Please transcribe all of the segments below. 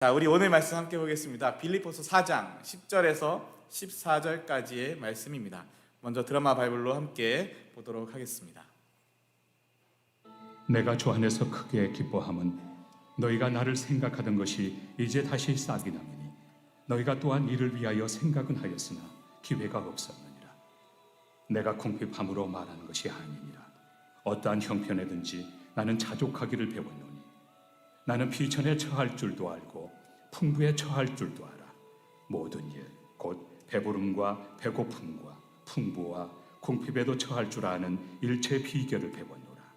자, 우리 오늘 말씀 함께 보겠습니다. 빌립보서 4장 10절에서 14절까지의 말씀입니다. 먼저 드라마 바이블로 함께 보도록 하겠습니다. 내가 주 안에서 크게 기뻐함은 너희가 나를 생각하던 것이 이제 다시 싹이 나느니 너희가 또한 이를 위하여 생각은 하였으나 기회가 없었느니라. 내가 궁핍함으로 말하는 것이 아니니라. 어떠한 형편에든지 나는 자족하기를 배웠노니 나는 비천에 처할 줄도 알고 풍부에 처할 줄도 알아. 모든 일 곧 배부름과 배고픔과 풍부와 궁핍에도 처할 줄 아는 일체의 비결을 배웠노라.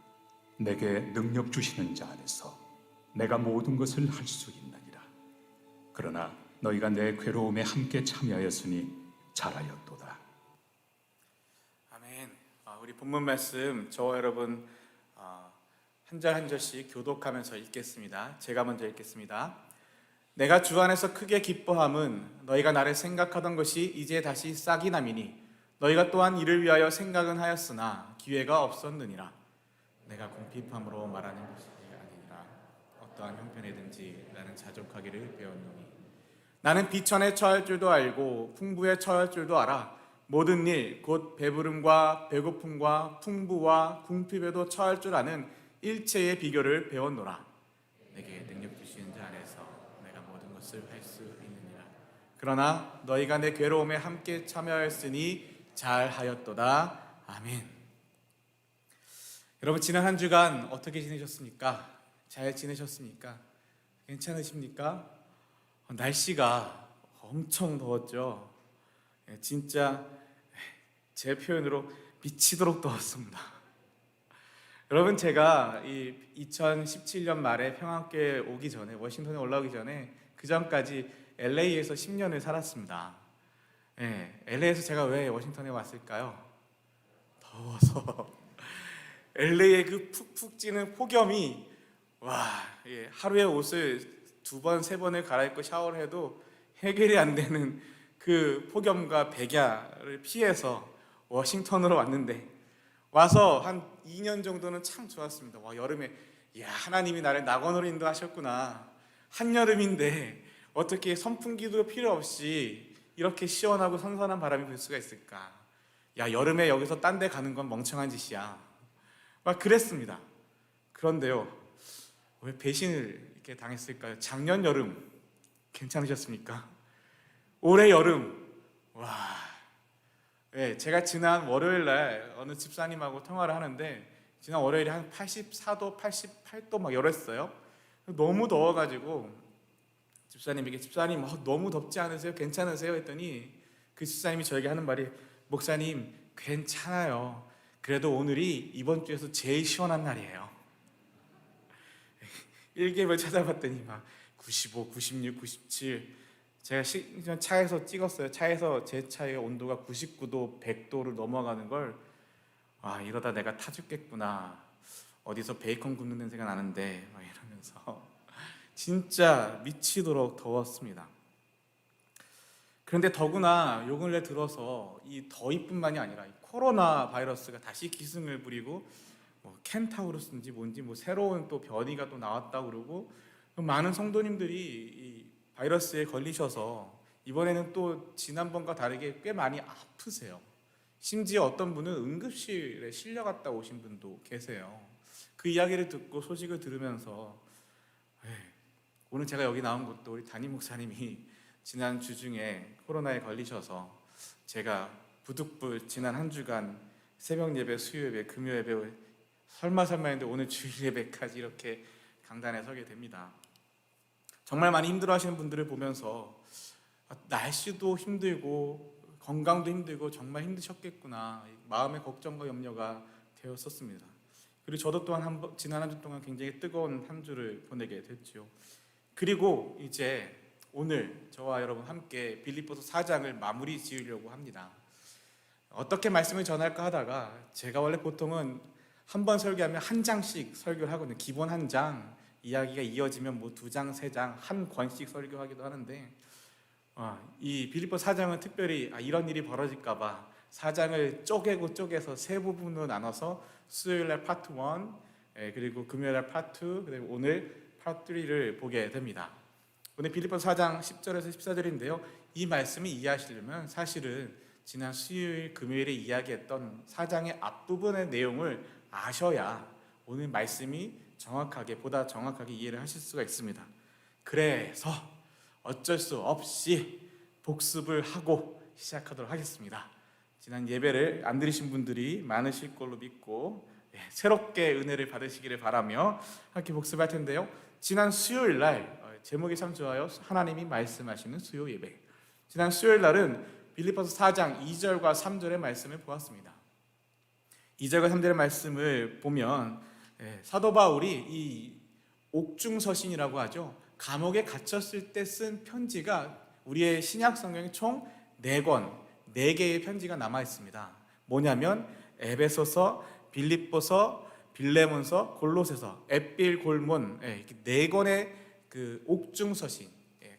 내게 능력 주시는 자 안에서 내가 모든 것을 할 수 있느니라. 그러나 너희가 내 괴로움에 함께 참여하였으니 잘하였도다. 아멘. 우리 본문 말씀 저와 여러분 한 절 한 절씩 교독하면서 읽겠습니다. 제가 먼저 읽겠습니다. 내가 주 안에서 크게 기뻐함은 너희가 나를 생각하던 것이 이제 다시 싹이 남이니 너희가 또한 이를 위하여 생각은 하였으나 기회가 없었느니라. 내가 궁핍함으로 말하는 것이 아니라 어떠한 형편에든지 나는 자족하기를 배웠노니 나는 비천에 처할 줄도 알고 풍부에 처할 줄도 알아. 모든 일 곧 배부름과 배고픔과 풍부와 궁핍에도 처할 줄 아는 일체의 비결을 배웠노라. 내게 능력 주시는 자 안에서 내가 모든 것을 할 수 있느니라. 그러나 너희가 내 괴로움에 함께 참여하였으니 잘하였도다. 아멘. 여러분, 지난 한 주간 어떻게 지내셨습니까? 잘 지내셨습니까? 괜찮으십니까? 날씨가 엄청 더웠죠. 진짜 제 표현으로 미치도록 더웠습니다. 여러분, 제가 이 2017년 말에 평안교회 오기 전에, 워싱턴에 올라오기 전에 그 전까지 LA에서 10년을 살았습니다. LA에서 제가 왜 워싱턴에 왔을까요? 더워서. LA의 그 푹푹 찌는 폭염이 하루에 옷을 2번, 3번을 갈아입고 샤워를 해도 해결이 안 되는 그 폭염과 백야를 피해서 워싱턴으로 왔는데, 와서 한 2년 정도는 참 좋았습니다. 여름에 하나님이 나를 낙원으로 인도하셨구나. 한여름인데 어떻게 선풍기도 필요 없이 이렇게 시원하고 선선한 바람이 불 수가 있을까? 여름에 여기서 딴 데 가는 건 멍청한 짓이야. 막 그랬습니다. 그런데요, 왜 배신을 이렇게 당했을까요? 작년 여름 괜찮으셨습니까? 올해 여름, 제가 지난 월요일 날 어느 집사님하고 통화를 하는데 지난 월요일에 한 84도, 88도 막 이랬어요. 너무 더워가지고 집사님에게 집사님 너무 덥지 않으세요? 괜찮으세요? 했더니 그 집사님이 저에게 하는 말이 목사님 괜찮아요. 그래도 오늘이 이번 주에서 제일 시원한 날이에요. 일기예보를 찾아봤더니 막 95, 96, 97 제가 차에서 찍었어요. 차에서 제 차의 온도가 99도, 100도를 넘어가는 걸 이러다 내가 타 죽겠구나. 어디서 베이컨 굽는 냄새가 나는데 막 이러면서 진짜 미치도록 더웠습니다. 그런데 더구나 요 근래 들어서 이 더위뿐만이 아니라 이 코로나 바이러스가 다시 기승을 부리고 켄타우로스인지 뭔지 새로운 또 변이가 또 나왔다고 그러고 많은 성도님들이 이 바이러스에 걸리셔서 이번에는 또 지난번과 다르게 꽤 많이 아프세요. 심지어 어떤 분은 응급실에 실려갔다 오신 분도 계세요. 그 이야기를 듣고 소식을 들으면서 오늘 제가 여기 나온 것도 우리 담임 목사님이 지난 주 중에 코로나에 걸리셔서 제가 부득불 지난 한 주간 새벽 예배, 수요 예배, 금요 예배 설마 했는데 오늘 주일 예배까지 이렇게 강단에 서게 됩니다. 정말 많이 힘들어하시는 분들을 보면서 날씨도 힘들고 건강도 힘들고 정말 힘드셨겠구나, 마음의 걱정과 염려가 되었었습니다. 그리고 저도 또한 지난 한 주 동안 굉장히 뜨거운 한 주를 보내게 됐죠. 그리고 이제 오늘 저와 여러분 함께 빌립보서 4장을 마무리 지으려고 합니다. 어떻게 말씀을 전할까 하다가 제가 원래 보통은 한 번 설교하면 한 장씩 설교를 하거든요. 기본 한 장, 이야기가 이어지면 2장, 3장, 한 권씩 설교하기도 하는데 이 빌립보 4장은 특별히 이런 일이 벌어질까 봐 4장을 쪼개서 세 부분으로 나눠서 수요일날 파트 1, 그리고 금요일날 파트 2, 그리고 오늘 파트 3를 보게 됩니다. 오늘 빌립보서 4장 10절에서 14절인데요. 이 말씀을 이해하시려면 사실은 지난 수요일, 금요일에 이야기했던 4장의 앞부분의 내용을 아셔야 오늘 말씀이 보다 정확하게 이해를 하실 수가 있습니다. 그래서 어쩔 수 없이 복습을 하고 시작하도록 하겠습니다. 지난 예배를 안 들으신 분들이 많으실 걸로 믿고 새롭게 은혜를 받으시기를 바라며 함께 복습할 텐데요. 지난 수요일 날 제목이 참 좋아요. 하나님이 말씀하시는 수요 예배. 지난 수요일 날은 빌립보서 4장 2절과 3절의 말씀을 보았습니다. 2절과 3절의 말씀을 보면 사도 바울이 이 옥중서신이라고 하죠. 감옥에 갇혔을 때 쓴 편지가 우리의 신약 성경에 총 4권, 4개의 편지가 남아 있습니다. 뭐냐면 에베소서, 빌립보서, 빌레몬서, 골로새서, 앳빌골몬 4권의 그 옥중서신,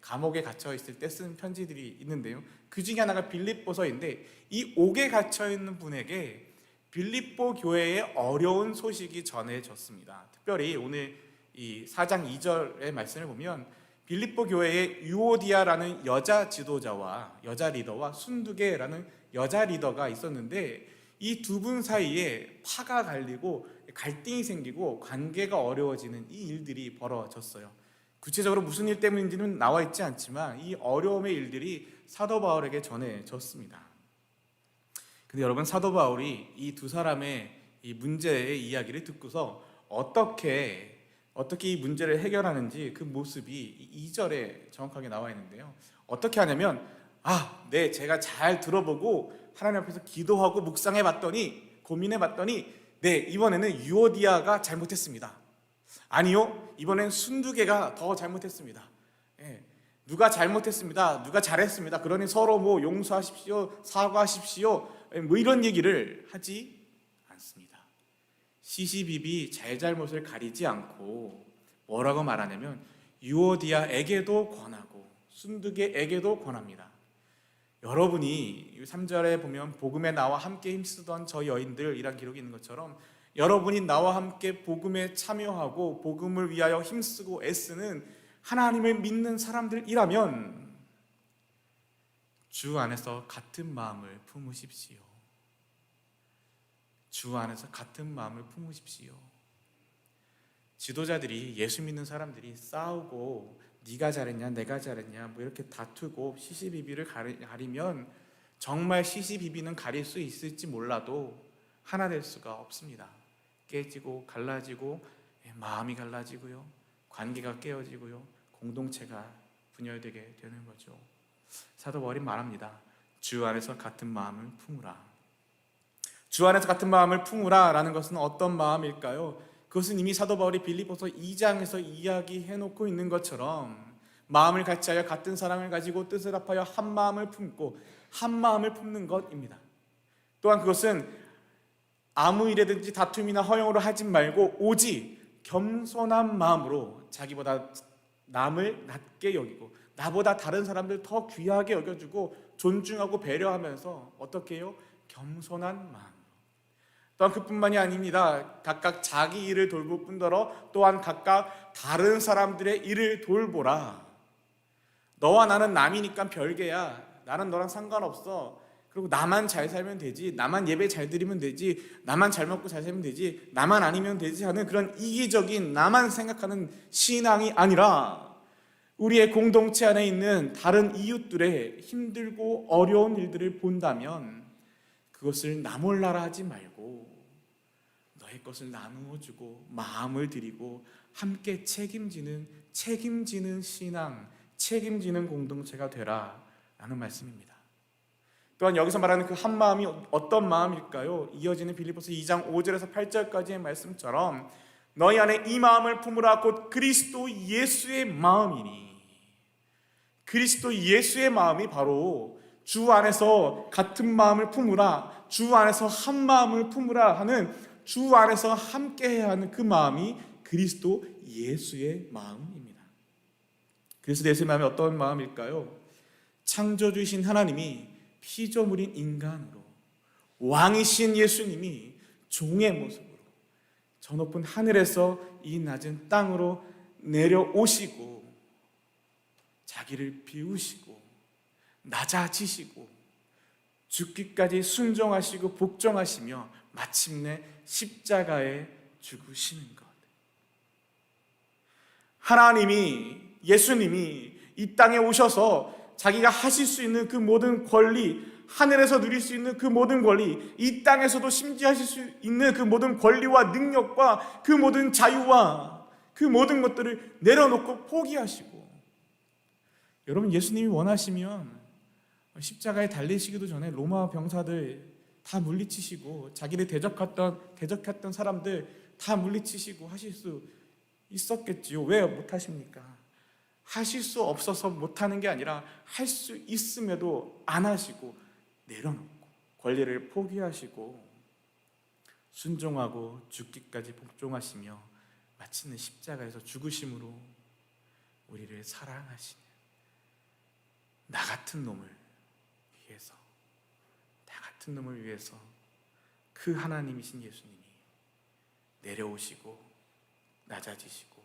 감옥에 갇혀 있을 때 쓴 편지들이 있는데요. 그 중에 하나가 빌립보서인데 이 옥에 갇혀 있는 분에게 빌립보 교회의 어려운 소식이 전해졌습니다. 특별히 오늘 이 4장 2절의 말씀을 보면 빌립보 교회에 유오디아라는 여자 지도자와 여자 리더와 순두계라는 여자 리더가 있었는데 이 두 분 사이에 파가 갈리고 갈등이 생기고 관계가 어려워지는 이 일들이 벌어졌어요. 구체적으로 무슨 일 때문인지는 나와 있지 않지만 이 어려움의 일들이 사도 바울에게 전해졌습니다. 근데 여러분, 사도 바울이 이 두 사람의 이 문제의 이야기를 듣고서 어떻게 이 문제를 해결하는지 그 모습이 2절에 정확하게 나와 있는데요. 어떻게 하냐면 네, 제가 잘 들어보고 하나님 앞에서 기도하고 묵상해 봤더니 고민해 봤더니 네, 이번에는 유오디아가 잘못했습니다. 아니요, 이번엔 순두계가 더 잘못했습니다. 누가 잘못했습니다, 누가 잘했습니다, 그러니 서로 용서하십시오, 사과하십시오, 이런 얘기를 하지 않습니다. 시시비비 잘잘못을 가리지 않고 뭐라고 말하냐면 유오디아에게도 권하고 순두계에게도 권합니다. 여러분이 3절에 보면 복음에 나와 함께 힘쓰던 저 여인들이란 기록이 있는 것처럼 여러분이 나와 함께 복음에 참여하고 복음을 위하여 힘쓰고 애쓰는 하나님을 믿는 사람들이라면 주 안에서 같은 마음을 품으십시오. 주 안에서 같은 마음을 품으십시오. 지도자들이, 예수 믿는 사람들이 싸우고 네가 잘했냐 내가 잘했냐 이렇게 다투고 시시비비를 가리면 정말 시시비비는 가릴 수 있을지 몰라도 하나 될 수가 없습니다. 깨지고 갈라지고 마음이 갈라지고요, 관계가 깨어지고요, 공동체가 분열되게 되는 거죠. 사도 바울이 말합니다. 주 안에서 같은 마음을 품으라. 주 안에서 같은 마음을 품으라 라는 것은 어떤 마음일까요? 그것은 이미 사도 바울이 빌립보서 2장에서 이야기해놓고 있는 것처럼 마음을 같이하여 같은 사랑을 가지고 뜻을 합하여 한 마음을 품고 한 마음을 품는 것입니다. 또한 그것은 아무 일에든지 다툼이나 허용으로 하지 말고 오직 겸손한 마음으로 자기보다 남을 낮게 여기고 나보다 다른 사람들 더 귀하게 여겨주고 존중하고 배려하면서 어떻게 해요? 겸손한 마음. 또한 그뿐만이 아닙니다. 각각 자기 일을 돌볼 뿐더러 또한 각각 다른 사람들의 일을 돌보라. 너와 나는 남이니까 별개야. 나는 너랑 상관없어. 그리고 나만 잘 살면 되지, 나만 예배 잘 드리면 되지, 나만 잘 먹고 잘 살면 되지, 나만 아니면 되지 하는 그런 이기적인 나만 생각하는 신앙이 아니라 우리의 공동체 안에 있는 다른 이웃들의 힘들고 어려운 일들을 본다면 그것을 나 몰라라 하지 말고 너의 것을 나누어 주고 마음을 드리고 함께 책임지는 신앙, 책임지는 공동체가 되라 라는 말씀입니다. 또한 여기서 말하는 그 한 마음이 어떤 마음일까요? 이어지는 빌립보서 2장 5절에서 8절까지의 말씀처럼 너희 안에 이 마음을 품으라 곧 그리스도 예수의 마음이니, 그리스도 예수의 마음이 바로 주 안에서 같은 마음을 품으라, 주 안에서 한 마음을 품으라 하는, 주 안에서 함께해야 하는 그 마음이 그리스도 예수의 마음입니다. 그리스도 예수의 마음이 어떤 마음일까요? 창조주이신 하나님이 피조물인 인간으로, 왕이신 예수님이 종의 모습으로 저 높은 하늘에서 이 낮은 땅으로 내려오시고 자기를 비우시고 낮아지시고 죽기까지 순종하시고 복종하시며 마침내 십자가에 죽으시는 것. 하나님이, 예수님이 이 땅에 오셔서 자기가 하실 수 있는 그 모든 권리, 하늘에서 누릴 수 있는 그 모든 권리, 이 땅에서도 심지하실 수 있는 그 모든 권리와 능력과 그 모든 자유와 그 모든 것들을 내려놓고 포기하시고, 여러분, 예수님이 원하시면 십자가에 달리시기도 전에 로마 병사들 다 물리치시고 자기를 대적했던 사람들 다 물리치시고 하실 수 있었겠지요. 왜 못하십니까? 하실 수 없어서 못하는 게 아니라 할 수 있음에도 안 하시고 내려놓고 권리를 포기하시고 순종하고 죽기까지 복종하시며 마침내 십자가에서 죽으심으로 우리를 사랑하시는, 나 같은 놈을 위해서 그 하나님이신 예수님이 내려오시고 낮아지시고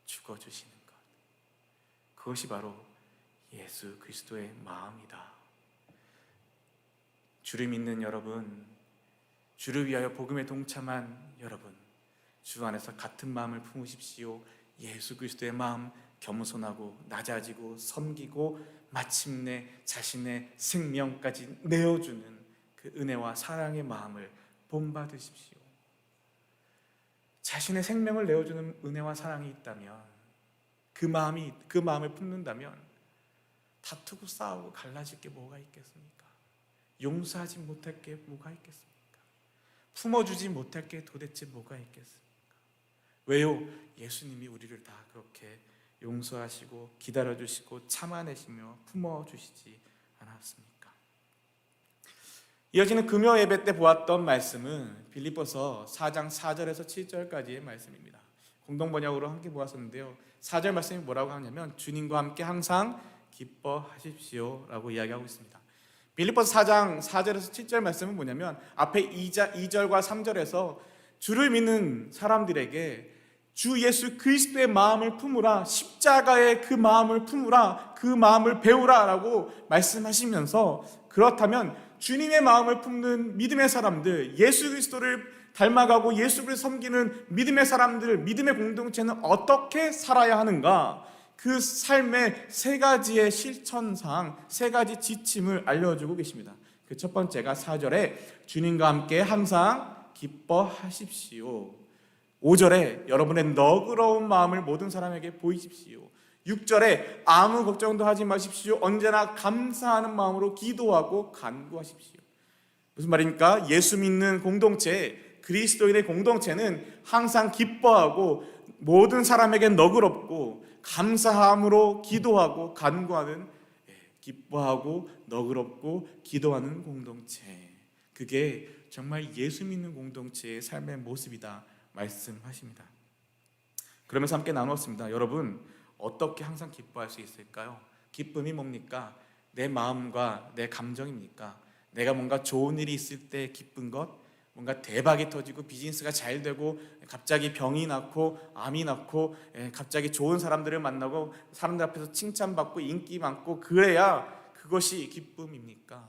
죽어주시는 것, 그것이 바로 예수 그리스도의 마음이다. 주를 믿는 여러분, 주를 위하여 복음에 동참한 여러분, 주 안에서 같은 마음을 품으십시오. 예수 그리스도의 마음, 겸손하고 낮아지고 섬기고 마침내 자신의 생명까지 내어주는 그 은혜와 사랑의 마음을 본받으십시오. 자신의 생명을 내어주는 은혜와 사랑이 있다면, 그 마음을 품는다면 다투고 싸우고 갈라질 게 뭐가 있겠습니까? 용서하지 못할 게 뭐가 있겠습니까? 품어주지 못할 게 도대체 뭐가 있겠습니까? 왜요? 예수님이 우리를 다 그렇게 용서하시고 기다려주시고 참아내시며 품어주시지 않았습니까? 이어지는 금요 예배 때 보았던 말씀은 빌립보서 4장 4절에서 7절까지의 말씀입니다. 공동번역으로 함께 보았었는데요, 4절 말씀이 뭐라고 하냐면 주님과 함께 항상 기뻐하십시오 라고 이야기하고 있습니다. 빌립보서 4장 4절에서 7절 말씀은 뭐냐면 앞에 2절과 3절에서 주를 믿는 사람들에게 주 예수 그리스도의 마음을 품으라, 십자가의 그 마음을 품으라, 그 마음을 배우라 라고 말씀하시면서, 그렇다면 주님의 마음을 품는 믿음의 사람들, 예수 그리스도를 닮아가고 예수 그리스도를 섬기는 믿음의 사람들, 믿음의 공동체는 어떻게 살아야 하는가, 그 삶의 세 가지의 실천상, 세 가지 지침을 알려주고 계십니다. 그 첫 번째가 4절에 주님과 함께 항상 기뻐하십시오. 5절에 여러분의 너그러운 마음을 모든 사람에게 보이십시오. 6절에 아무 걱정도 하지 마십시오. 언제나 감사하는 마음으로 기도하고 간구하십시오. 무슨 말입니까? 예수 믿는 공동체, 그리스도인의 공동체는 항상 기뻐하고 모든 사람에게 너그럽고 감사함으로 기도하고 간구하는, 기뻐하고 너그럽고 기도하는 공동체, 그게 정말 예수 믿는 공동체의 삶의 모습이다 말씀하십니다. 그러면서 함께 나누었습니다. 여러분, 어떻게 항상 기뻐할 수 있을까요? 기쁨이 뭡니까? 내 마음과 내 감정입니까? 내가 뭔가 좋은 일이 있을 때 기쁜 것, 뭔가 대박이 터지고 비즈니스가 잘 되고 갑자기 병이 낫고 암이 낫고 갑자기 좋은 사람들을 만나고 사람들 앞에서 칭찬받고 인기 많고 그래야 그것이 기쁨입니까?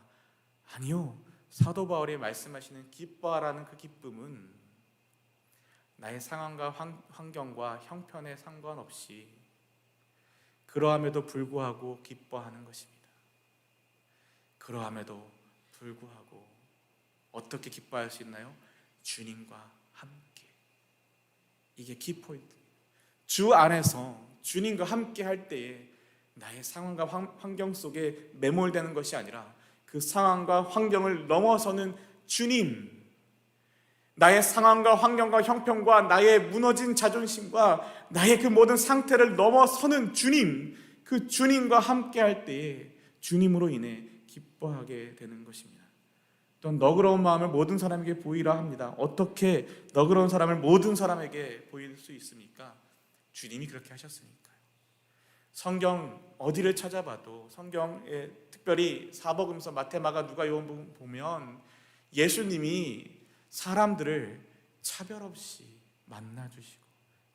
아니요. 사도 바울이 말씀하시는 기뻐하라는 그 기쁨은 나의 상황과 환경과 형편에 상관없이 그러함에도 불구하고 기뻐하는 것입니다. 그러함에도 불구하고 어떻게 기뻐할 수 있나요? 주님과 함께. 이게 키포인트. 주 안에서 주님과 함께 할 때에 나의 상황과 환경 속에 매몰되는 것이 아니라 그 상황과 환경을 넘어서는 주님, 나의 상황과 환경과 형편과 나의 무너진 자존심과 나의 그 모든 상태를 넘어서는 주님, 그 주님과 함께 할 때에 주님으로 인해 기뻐하게 되는 것입니다. 또 너그러운 마음을 모든 사람에게 보이라 합니다. 어떻게 너그러운 사람을 모든 사람에게 보일 수 있습니까? 주님이 그렇게 하셨으니까요. 성경 어디를 찾아봐도, 성경에 특별히 사복음서, 마태, 마가, 누가, 요한복음 보면 예수님이 사람들을 차별 없이 만나주시고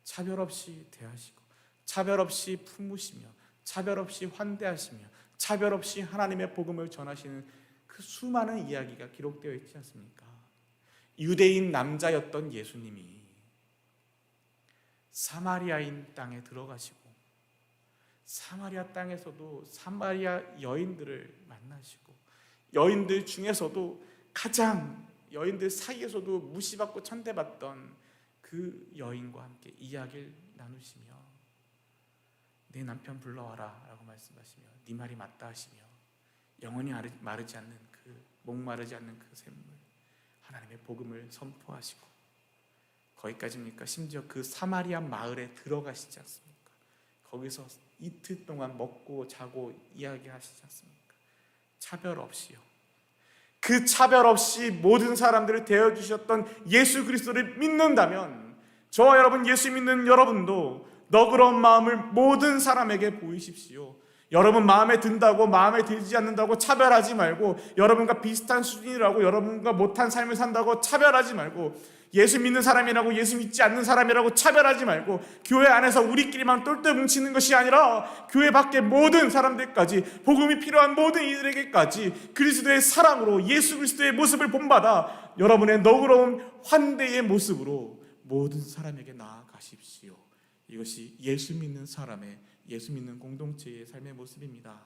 차별 없이 대하시고 차별 없이 품으시며 차별 없이 환대하시며 차별 없이 하나님의 복음을 전하시는 그 수많은 이야기가 기록되어 있지 않습니까? 유대인 남자였던 예수님이 사마리아인 땅에 들어가시고 사마리아 땅에서도 사마리아 여인들을 만나시고 여인들 중에서도 가장 여인들 사이에서도 무시받고 천대받던 그 여인과 함께 이야기를 나누시며 내 남편 불러와라 라고 말씀하시며 네 말이 맞다 하시며 영원히 마르지 않는 목마르지 않는 그 샘물 하나님의 복음을 선포하시고 거기까지입니까? 심지어 그 사마리아 마을에 들어가시지 않습니까? 거기서 이틀 동안 먹고 자고 이야기하시지 않습니까? 차별 없이요. 그 차별 없이 모든 사람들을 대해주셨던 예수 그리스도를 믿는다면 저와 여러분 예수 믿는 여러분도 너그러운 마음을 모든 사람에게 보이십시오. 여러분 마음에 든다고 마음에 들지 않는다고 차별하지 말고 여러분과 비슷한 수준이라고 여러분과 못한 삶을 산다고 차별하지 말고 예수 믿는 사람이라고 예수 믿지 않는 사람이라고 차별하지 말고 교회 안에서 우리끼리만 똘똘 뭉치는 것이 아니라 교회 밖의 모든 사람들까지 복음이 필요한 모든 이들에게까지 그리스도의 사랑으로 예수 그리스도의 모습을 본받아 여러분의 너그러운 환대의 모습으로 모든 사람에게 나아가십시오. 이것이 예수 믿는 사람의 예수 믿는 공동체의 삶의 모습입니다.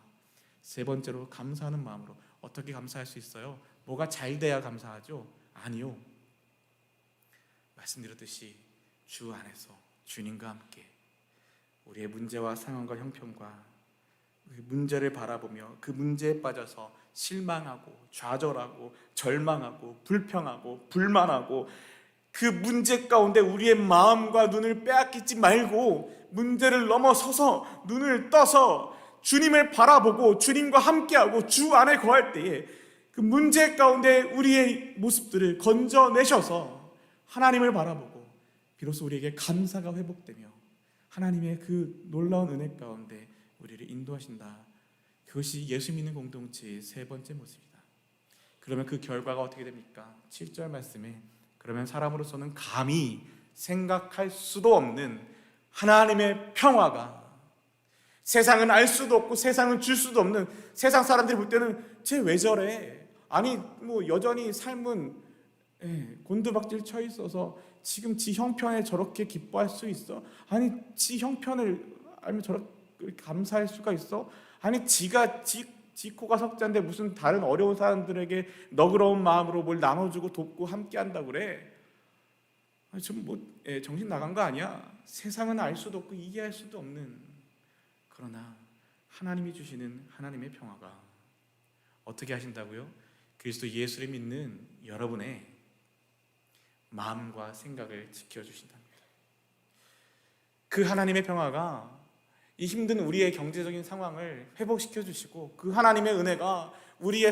세 번째로 감사하는 마음으로 어떻게 감사할 수 있어요? 뭐가 잘 돼야 감사하죠? 아니요. 말씀드렸듯이 주 안에서 주님과 함께 우리의 문제와 상황과 형편과 그 문제를 바라보며 그 문제에 빠져서 실망하고 좌절하고 절망하고 불평하고 불만하고 그 문제 가운데 우리의 마음과 눈을 빼앗기지 말고 문제를 넘어서서 눈을 떠서 주님을 바라보고 주님과 함께하고 주 안에 거할 때에 그 문제 가운데 우리의 모습들을 건져내셔서 하나님을 바라보고 비로소 우리에게 감사가 회복되며 하나님의 그 놀라운 은혜 가운데 우리를 인도하신다. 그것이 예수 믿는 공동체의 세 번째 모습이다. 그러면 그 결과가 어떻게 됩니까? 7절 말씀에 그러면 사람으로서는 감히 생각할 수도 없는 하나님의 평화가 세상은 알 수도 없고 세상은 줄 수도 없는 세상 사람들이 볼 때는 쟤 왜 저래? 아니 뭐 여전히 삶은 곤두박질 쳐 있어서 지금 지 형편에 저렇게 기뻐할 수 있어? 아니 지 형편을 알면 저렇게 감사할 수가 있어? 아니 지가 지 코가 석자인데 무슨 다른 어려운 사람들에게 너그러운 마음으로 뭘 나눠주고 돕고 함께한다고 그래? 아니 좀 뭐 정신 나간 거 아니야? 세상은 알 수도 없고 이해할 수도 없는 그러나 하나님이 주시는 하나님의 평화가 어떻게 하신다고요? 그리스도 예수를 믿는 여러분의 마음과 생각을 지켜주신답니다. 그 하나님의 평화가 이 힘든 우리의 경제적인 상황을 회복시켜 주시고 그 하나님의 은혜가 우리의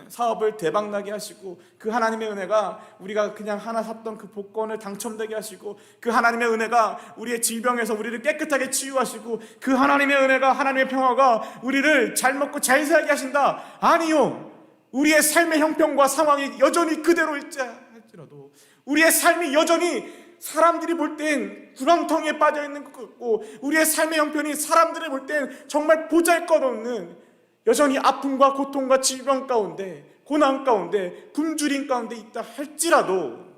사업을 대박나게 하시고 그 하나님의 은혜가 우리가 그냥 하나 샀던 그 복권을 당첨되게 하시고 그 하나님의 은혜가 우리의 질병에서 우리를 깨끗하게 치유하시고 그 하나님의 은혜가 하나님의 평화가 우리를 잘 먹고 잘 살게 하신다. 아니요. 우리의 삶의 형편과 상황이 여전히 그대로일지 할지라도 우리의 삶이 여전히 사람들이 볼 땐 구렁텅이에 빠져있는 것 같고 우리의 삶의 형편이 사람들이 볼 땐 정말 보잘것없는 여전히 아픔과 고통과 질병 가운데 고난 가운데 굶주림 가운데 있다 할지라도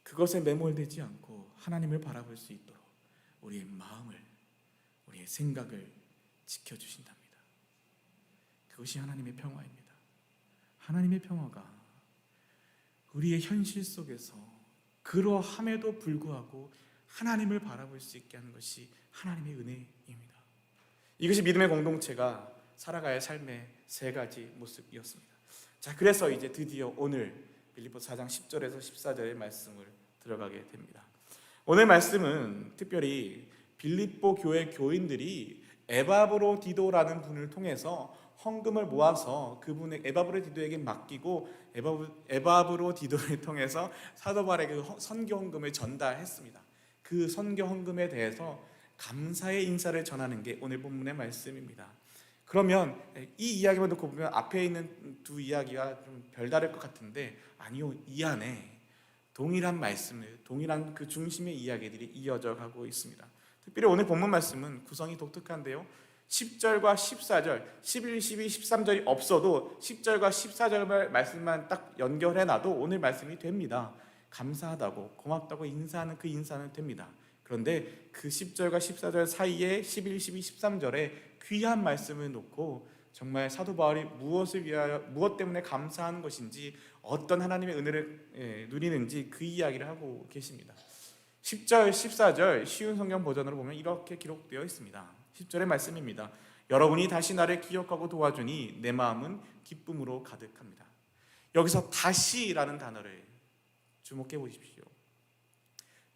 그것에 매몰되지 않고 하나님을 바라볼 수 있도록 우리의 마음을 우리의 생각을 지켜주신답니다. 그것이 하나님의 평화입니다. 하나님의 평화가 우리의 현실 속에서 그러함에도 불구하고 하나님을 바라볼 수 있게 하는 것이 하나님의 은혜입니다. 이것이 믿음의 공동체가 살아가야 할 삶의 세 가지 모습이었습니다. 자, 그래서 이제 드디어 오늘 빌립보서 4장 10절에서 14절의 말씀을 들어가게 됩니다. 오늘 말씀은 특별히 빌립보 교회 교인들이 에바브로디도라는 분을 통해서 헌금을 모아서 그분의 에바브로디도에게 맡기고 에바브로디도를 통해서 사도 바울에게 선교 헌금을 전달했습니다. 그 선교 헌금에 대해서 감사의 인사를 전하는 게 오늘 본문의 말씀입니다. 그러면 이 이야기만 놓고 보면 앞에 있는 두 이야기가 좀 별다를 것 같은데 아니요, 이 안에 동일한 말씀을 동일한 그 중심의 이야기들이 이어져 가고 있습니다. 특별히 오늘 본문 말씀은 구성이 독특한데요. 10절과 14절, 11, 12, 13절이 없어도 10절과 14절 말씀만 딱 연결해놔도 오늘 말씀이 됩니다. 감사하다고, 고맙다고 인사하는 그 인사는 됩니다. 그런데 그 10절과 14절 사이에 11, 12, 13절에 귀한 말씀을 놓고 정말 사도 바울이 무엇을 위하여, 무엇 때문에 감사하는 것인지, 어떤 하나님의 은혜를 누리는지 그 이야기를 하고 계십니다. 10절, 14절 쉬운 성경 버전으로 보면 이렇게 기록되어 있습니다. 10절의 말씀입니다. 여러분이 다시 나를 기억하고 도와주니 내 마음은 기쁨으로 가득합니다. 여기서 다시라는 단어를 주목해 보십시오.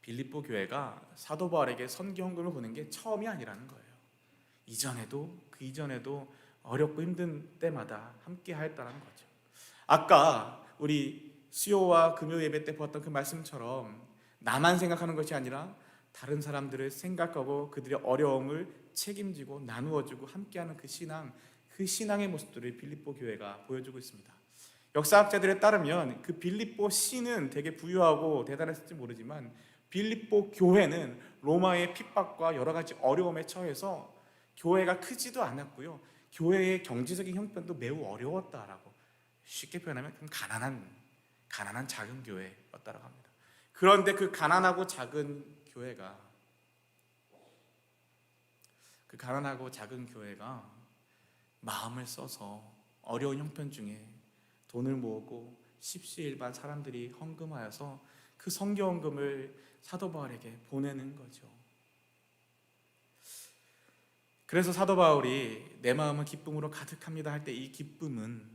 빌립보 교회가 사도 바울에게 선교 헌금을 보낸 게 처음이 아니라는 거예요. 이전에도 그 이전에도 어렵고 힘든 때마다 함께 하였다는 거죠. 아까 우리 수요와 금요 예배 때 보았던 그 말씀처럼 나만 생각하는 것이 아니라 다른 사람들을 생각하고 그들의 어려움을 책임지고 나누어주고 함께하는 그 신앙의 모습들을 빌립보 교회가 보여주고 있습니다. 역사학자들에 따르면 그 빌립보 시는 되게 부유하고 대단했을지 모르지만 빌립보 교회는 로마의 핍박과 여러 가지 어려움에 처해서 교회가 크지도 않았고요. 교회의 경제적인 형편도 매우 어려웠다라고, 쉽게 표현하면 가난한 작은 교회였다라고 합니다. 그런데 그 가난하고 작은 교회가 마음을 써서 어려운 형편 중에 돈을 모으고 십시일반 사람들이 헌금하여서 그 선교 헌금을 사도 바울에게 보내는 거죠. 그래서 사도 바울이 내 마음은 기쁨으로 가득합니다 할 때 이 기쁨은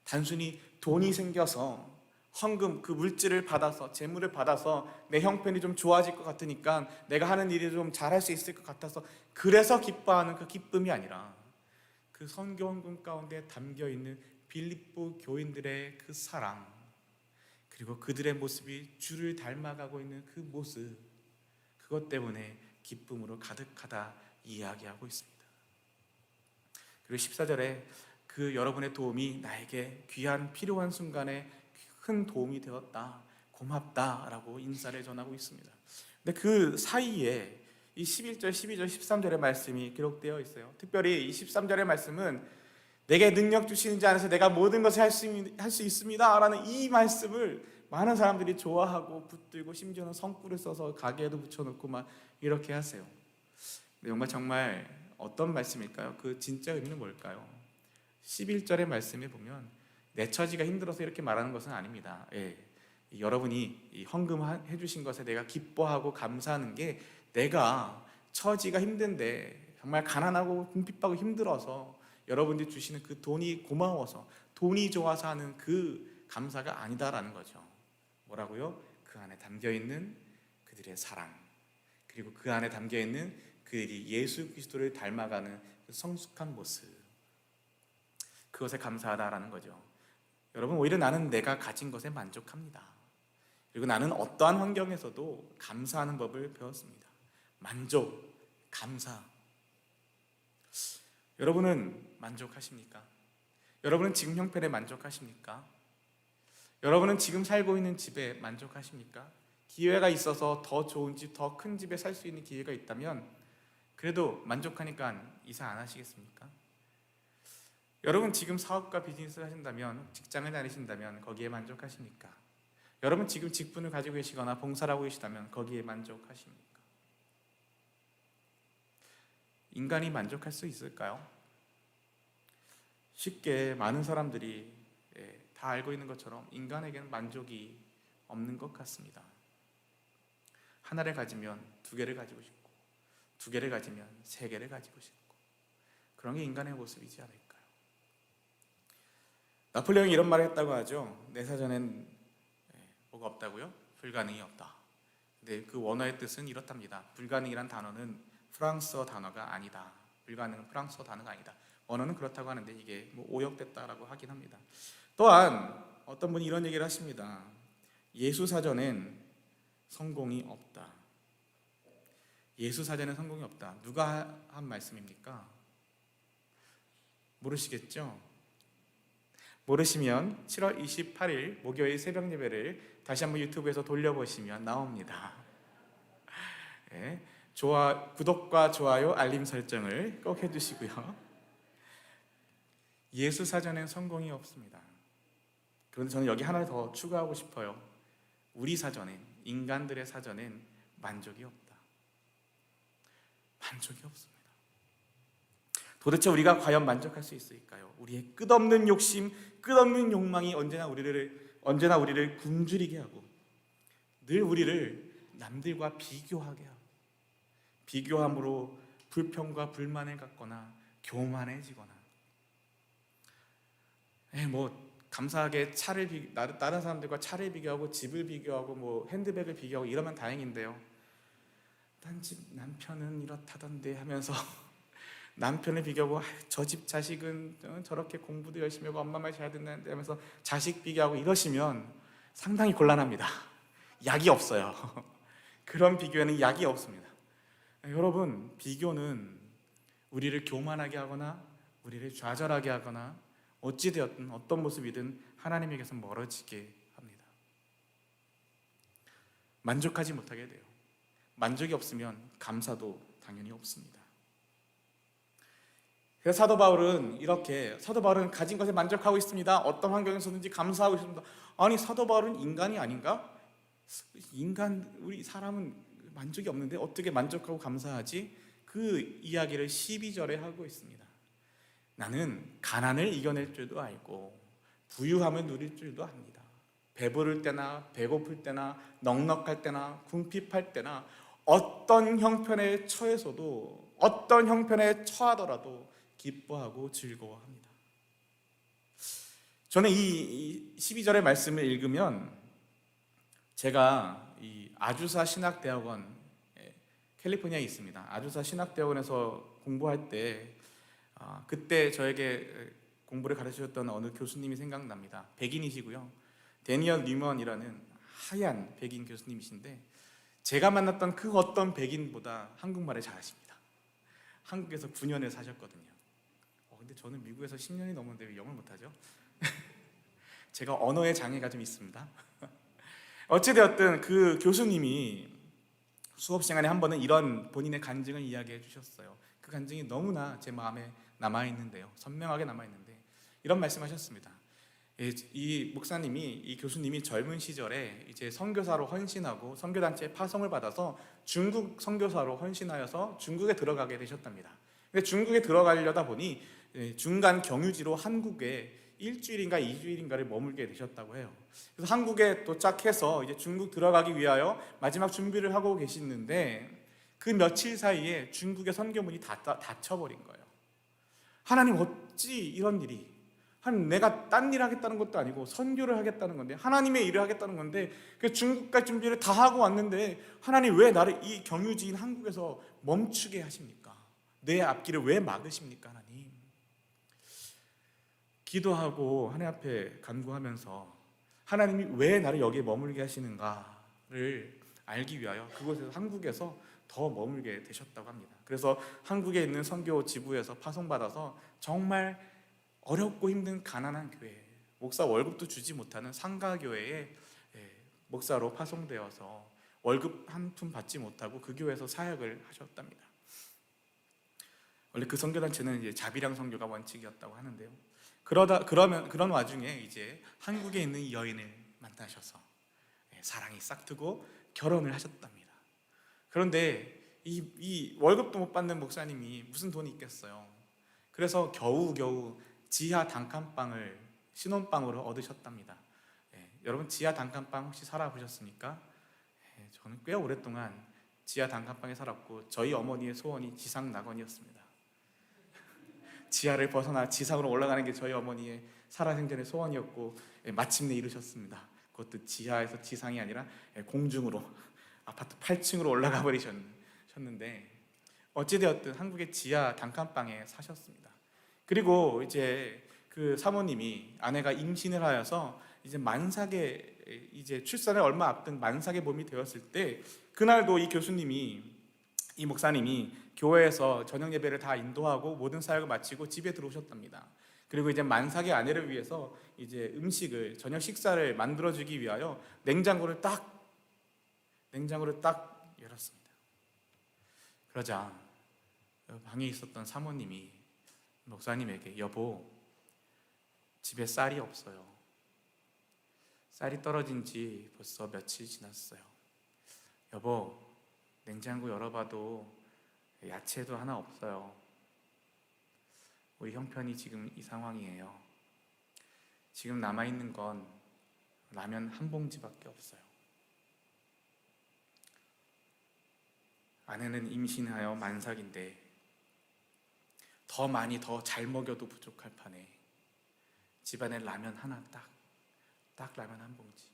단순히 돈이 생겨서 헌금, 그 물질을 받아서, 재물을 받아서 내 형편이 좀 좋아질 것 같으니까 내가 하는 일이 좀 잘할 수 있을 것 같아서 그래서 기뻐하는 그 기쁨이 아니라 그 선교 헌금 가운데 담겨있는 빌립보 교인들의 그 사랑, 그리고 그들의 모습이 주를 닮아가고 있는 그 모습, 그것 때문에 기쁨으로 가득하다 이야기하고 있습니다. 그리고 14절에 그 여러분의 도움이 나에게 귀한 필요한 순간에 큰 도움이 되었다, 고맙다라고 인사를 전하고 있습니다. 근데 그 사이에 이 11절, 12절, 13절의 말씀이 기록되어 있어요. 특별히 이 13절의 말씀은 내게 능력 주시는 자 안에서 내가 모든 것을 할 수 있습니다 라는 이 말씀을 많은 사람들이 좋아하고 붙들고 심지어는 성구를 써서 가게에도 붙여놓고 막 이렇게 하세요. 정말 어떤 말씀일까요? 그 진짜 의미는 뭘까요? 11절의 말씀에 보면 내 처지가 힘들어서 이렇게 말하는 것은 아닙니다. 여러분이 헌금해 주신 것에 내가 기뻐하고 감사하는 게 내가 처지가 힘든데 정말 가난하고 궁핍하고 힘들어서 여러분들이 주시는 그 돈이 고마워서, 돈이 좋아서 하는 그 감사가 아니다라는 거죠. 뭐라고요? 그 안에 담겨있는 그들의 사랑, 그리고 그 안에 담겨있는 그들이 예수 그리스도를 닮아가는 그 성숙한 모습, 그것에 감사하다라는 거죠. 여러분, 오히려 나는 내가 가진 것에 만족합니다. 그리고 나는 어떠한 환경에서도 감사하는 법을 배웠습니다. 만족, 감사. 여러분은 만족하십니까? 여러분은 지금 형편에 만족하십니까? 여러분은 지금 살고 있는 집에 만족하십니까? 기회가 있어서 더 좋은 집, 더 큰 집에 살 수 있는 기회가 있다면 그래도 만족하니까 이사 안 하시겠습니까? 여러분 지금 사업과 비즈니스를 하신다면, 직장을 다니신다면 거기에 만족하십니까? 여러분 지금 직분을 가지고 계시거나 봉사를 하고 계시다면 거기에 만족하십니까? 인간이 만족할 수 있을까요? 쉽게 많은 사람들이 다 알고 있는 것처럼 인간에게는 만족이 없는 것 같습니다. 하나를 가지면 두 개를 가지고 싶고, 두 개를 가지면 세 개를 가지고 싶고, 그런 게 인간의 모습이지 않을까요? 나폴레옹이 이런 말을 했다고 하죠. 내 사전엔 뭐가 없다고요? 불가능이 없다. 근데 그 원어의 뜻은 이렇답니다. 불가능이란 단어는 프랑스어 단어가 아니다. 불가능은 프랑스어 단어가 아니다. 원어는 그렇다고 하는데 이게 오역됐다라고 하긴 합니다. 또한 어떤 분이 이런 얘기를 하십니다. 예수 사전엔 성공이 없다. 예수 사전엔 성공이 없다. 누가 한 말씀입니까? 모르시겠죠? 모르시면 7월 28일 목요일 새벽 예배를 다시 한번 유튜브에서 돌려보시면 나옵니다. 구독과 좋아요, 알림 설정을 꼭 해주시고요. 예수 사전엔 성공이 없습니다. 그런데 저는 여기 하나 더 추가하고 싶어요. 우리 사전엔, 인간들의 사전엔 만족이 없다. 만족이 없습니다. 도대체 우리가 과연 만족할 수 있을까요? 우리의 끝없는 욕심, 끝없는 욕망이 언제나 우리를 굶주리게 하고 늘 우리를 남들과 비교하게 하고 비교함으로 불평과 불만을 갖거나 교만해지거나 감사하게 다른 사람들과 차를 비교하고 집을 비교하고 핸드백을 비교하고 이러면 다행인데요. 딴 집 남편은 이렇다던데 하면서 남편을 비교하고 저 집 자식은 저렇게 공부도 열심히 하고 엄마 말 잘 듣는데 하면서 자식 비교하고 이러시면 상당히 곤란합니다. 약이 없어요. 그런 비교에는 약이 없습니다. 여러분, 비교는 우리를 교만하게 하거나 우리를 좌절하게 하거나 어찌되었든 어떤 모습이든 하나님에게서 멀어지게 합니다. 만족하지 못하게 돼요. 만족이 없으면 감사도 당연히 없습니다. 그래서 사도 바울은 가진 것에 만족하고 있습니다. 어떤 환경에서든지 감사하고 있습니다. 아니, 사도 바울은 인간이 아닌가? 우리 사람은 만족이 없는데 어떻게 만족하고 감사하지? 그 이야기를 12절에 하고 있습니다. 나는 가난을 이겨낼 줄도 알고 부유함을 누릴 줄도 압니다. 배부를 때나 배고플 때나 넉넉할 때나 궁핍할 때나 어떤 형편에 처해서도 어떤 형편에 처하더라도 기뻐하고 즐거워합니다. 저는 이 12절의 말씀을 읽으면 제가 이 아주사 신학대학원, 캘리포니아에 있습니다. 아주사 신학대학원에서 공부할 때 그때 저에게 공부를 가르치셨던 어느 교수님이 생각납니다. 백인이시고요. 데니얼 뉴먼이라는 하얀 백인 교수님이신데 제가 만났던 그 어떤 백인보다 한국말을 잘하십니다. 한국에서 9년을 사셨거든요. 근데 저는 미국에서 10년이 넘었는데 왜 영어를 못하죠? 제가 언어의 장애가 좀 있습니다. 어찌되었든 그 교수님이 수업 시간에 한 번은 이런 본인의 간증을 이야기해 주셨어요. 그 간증이 너무나 제 마음에 남아있는데요. 선명하게 남아있는데 이런 말씀하셨습니다. 이 교수님이 젊은 시절에 이제 선교사로 헌신하고 선교단체에 파송을 받아서 중국 선교사로 헌신하여서 중국에 들어가게 되셨답니다. 근데 중국에 들어가려다 보니 중간 경유지로 한국에 일주일인가 2주일인가를 머물게 되셨다고 해요. 그래서 한국에 도착해서 이제 중국 들어가기 위하여 마지막 준비를 하고 계시는데 그 며칠 사이에 중국의 선교문이 닫혀버린 거예요. 하나님, 어찌 이런 일이? 내가 딴 일 하겠다는 것도 아니고 선교를 하겠다는 건데, 하나님의 일을 하겠다는 건데, 그 중국 갈 준비를 다 하고 왔는데 하나님, 왜 나를 이 경유지인 한국에서 멈추게 하십니까? 내 앞길을 왜 막으십니까? 하나님. 기도하고 하나님 앞에 간구하면서 하나님이 왜 나를 여기에 머물게 하시는가를 알기 위하여 그곳에서 한국에서 더 머물게 되셨다고 합니다. 그래서 한국에 있는 선교 지부에서 파송받아서 정말 어렵고 힘든 가난한 교회, 목사 월급도 주지 못하는 상가교회에 목사로 파송되어서 월급 한 푼 받지 못하고 그 교회에서 사역을 하셨답니다. 원래 그 선교단체는 이제 자비랑 선교가 원칙이었다고 하는데요. 그런 와중에 이제 한국에 있는 여인을 만나셔서 사랑이 싹트고 결혼을 하셨답니다. 그런데 이 월급도 못 받는 목사님이 무슨 돈이 있겠어요. 그래서 겨우겨우 지하 단칸방을 신혼방으로 얻으셨답니다. 여러분, 지하 단칸방 혹시 살아보셨습니까? 저는 꽤 오랫동안 지하 단칸방에 살았고 저희 어머니의 소원이 지상낙원이었습니다. 지하를 벗어나 지상으로 올라가는 게 저희 어머니의 살아생전의 소원이었고 마침내 이루셨습니다. 그것도 지하에서 지상이 아니라 공중으로 아파트 8층으로 올라가 버리셨는데 어찌되었든 한국의 지하 단칸방에 사셨습니다. 그리고 이제 그 사모님이 아내가 임신을 하여서 이제 만삭에 이제 출산을 얼마 앞둔 만삭의 몸이 되었을 때 그날도 이 목사님이 교회에서 저녁 예배를 다 인도하고 모든 사역을 마치고 집에 들어오셨답니다. 그리고 이제 만삭의 아내를 위해서 이제 저녁 식사를 만들어주기 위하여 냉장고를 딱 열었습니다. 그러자 방에 있었던 사모님이 목사님에게 여보, 집에 쌀이 없어요. 쌀이 떨어진 지 벌써 며칠 지났어요. 여보, 냉장고 열어봐도 야채도 하나 없어요. 우리 형편이 지금 이 상황이에요. 지금 남아있는 건 라면 한 봉지밖에 없어요. 아내는 임신하여 만삭인데 더 많이 더 잘 먹여도 부족할 판에 집안에 라면 하나 딱 라면 한 봉지.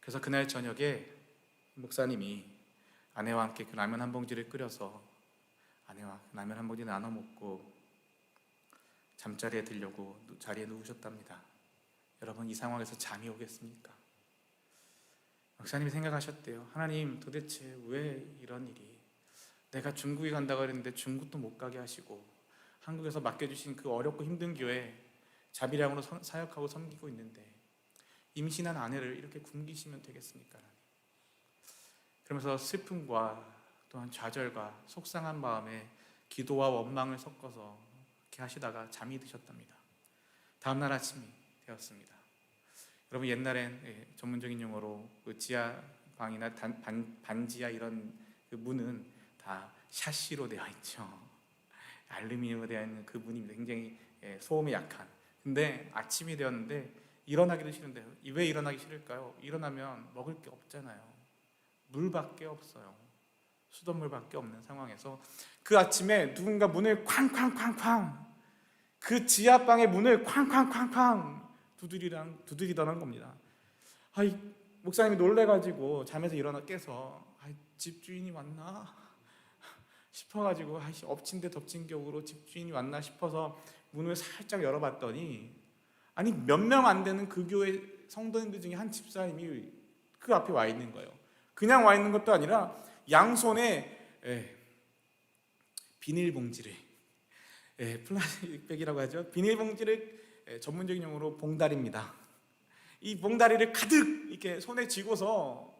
그래서 그날 저녁에 목사님이 아내와 함께 그 라면 한 봉지를 끓여서 아내와 라면 한 봉지 나눠 먹고 잠자리에 들려고 자리에 누우셨답니다. 여러분, 이 상황에서 잠이 오겠습니까? 목사님이 생각하셨대요. 하나님, 도대체 왜 이런 일이? 내가 중국에 간다고 했는데 중국도 못 가게 하시고 한국에서 맡겨주신 그 어렵고 힘든 교회 자비량으로 사역하고 섬기고 있는데 임신한 아내를 이렇게 굶기시면 되겠습니까? 그러면서 슬픔과 또한 좌절과 속상한 마음에 기도와 원망을 섞어서 이렇게 하시다가 잠이 드셨답니다. 다음날 아침이 되었습니다. 여러분, 옛날엔 전문적인 용어로 그 지하방이나 반지하 이런 그 문은 다 샤시로 되어 있죠. 알루미늄으로 되어 있는 그 문입니다. 굉장히 소음이 약한. 근데 아침이 되었는데 일어나기도 싫은데 왜 일어나기 싫을까요? 일어나면 먹을 게 없잖아요. 물밖에 없어요. 수돗물밖에 없는 상황에서 그 아침에 누군가 문을 쾅쾅쾅쾅, 그 지하방의 문을 쾅쾅쾅쾅 두드리더란 겁니다. 목사님이 놀래가지고 잠에서 일어나 깨서 집주인이 왔나 싶어가지고 엎친 데 덮친 격으로 집주인이 왔나 싶어서 문을 살짝 열어봤더니 몇 명 안 되는 그 교회 성도님들 중에 한 집사님이 그 앞에 와 있는 거예요. 그냥 와 있는 것도 아니라 양손에 비닐봉지를, 플라스틱백이라고 하죠. 비닐봉지를 전문적인 용어로 봉다리입니다. 이 봉다리를 가득 이렇게 손에 쥐고서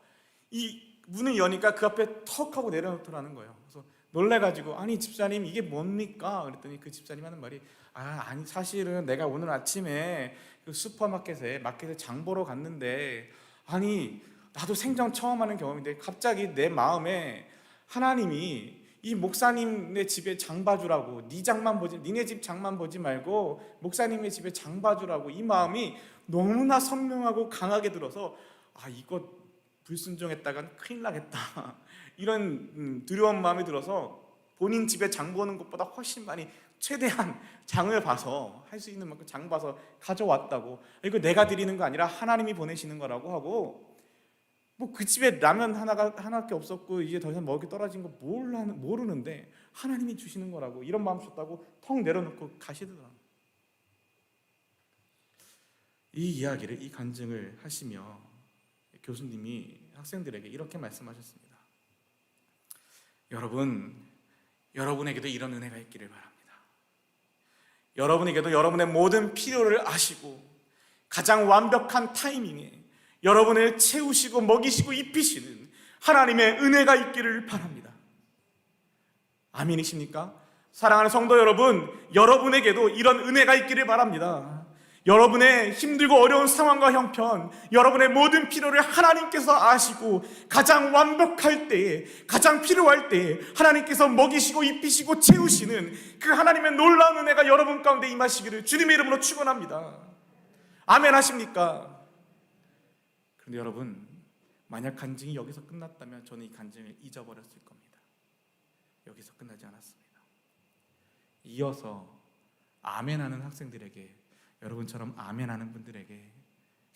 이 문을 여니까 그 앞에 턱 하고 내려놓더라는 거예요. 그래서 놀래가지고 집사님 이게 뭡니까? 그랬더니 그 집사님 하는 말이 사실은 내가 오늘 아침에 그 슈퍼마켓에 장 보러 갔는데 나도 생전 처음 하는 경험인데 갑자기 내 마음에 하나님이 이 목사님네 집에 장 봐주라고, 니네 집 장만 보지 말고 목사님의 집에 장 봐주라고, 이 마음이 너무나 선명하고 강하게 들어서 이거 불순종했다간 큰일 나겠다 이런 두려운 마음이 들어서 본인 집에 장 보는 것보다 훨씬 많이 최대한 장을 봐서 할 수 있는 만큼 장 봐서 가져왔다고, 이거 내가 드리는 거 아니라 하나님이 보내시는 거라고 하고, 그 집에 라면 하나밖에 없었고 이제 더 이상 먹을 게 떨어진 거 모르는데 하나님이 주시는 거라고, 이런 마음 줬다고 턱 내려놓고 가시더라고요. 이 이야기를, 이 간증을 하시며 교수님이 학생들에게 이렇게 말씀하셨습니다. 여러분에게도 이런 은혜가 있기를 바랍니다. 여러분에게도 여러분의 모든 필요를 아시고 가장 완벽한 타이밍에 여러분을 채우시고 먹이시고 입히시는 하나님의 은혜가 있기를 바랍니다. 아멘이십니까? 사랑하는 성도 여러분, 여러분에게도 이런 은혜가 있기를 바랍니다. 여러분의 힘들고 어려운 상황과 형편, 여러분의 모든 필요를 하나님께서 아시고 가장 완벽할 때에, 가장 필요할 때에 하나님께서 먹이시고 입히시고 채우시는 그 하나님의 놀라운 은혜가 여러분 가운데 임하시기를 주님의 이름으로 축원합니다. 아멘 하십니까? 그런데 여러분, 만약 간증이 여기서 끝났다면 저는 이 간증을 잊어버렸을 겁니다. 여기서 끝나지 않았습니다. 이어서 아멘하는 학생들에게, 여러분처럼 아멘하는 분들에게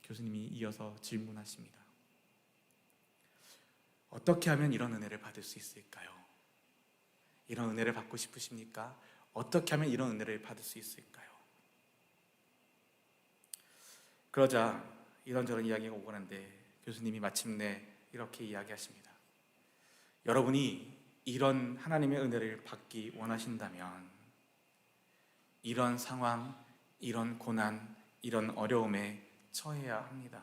교수님이 이어서 질문하십니다. 어떻게 하면 이런 은혜를 받을 수 있을까요? 이런 은혜를 받고 싶으십니까? 어떻게 하면 이런 은혜를 받을 수 있을까요? 그러자 이런저런 이야기가 오고 난데 교수님이 마침내 이렇게 이야기하십니다. 여러분이 이런 하나님의 은혜를 받기 원하신다면 이런 상황, 이런 고난, 이런 어려움에 처해야 합니다.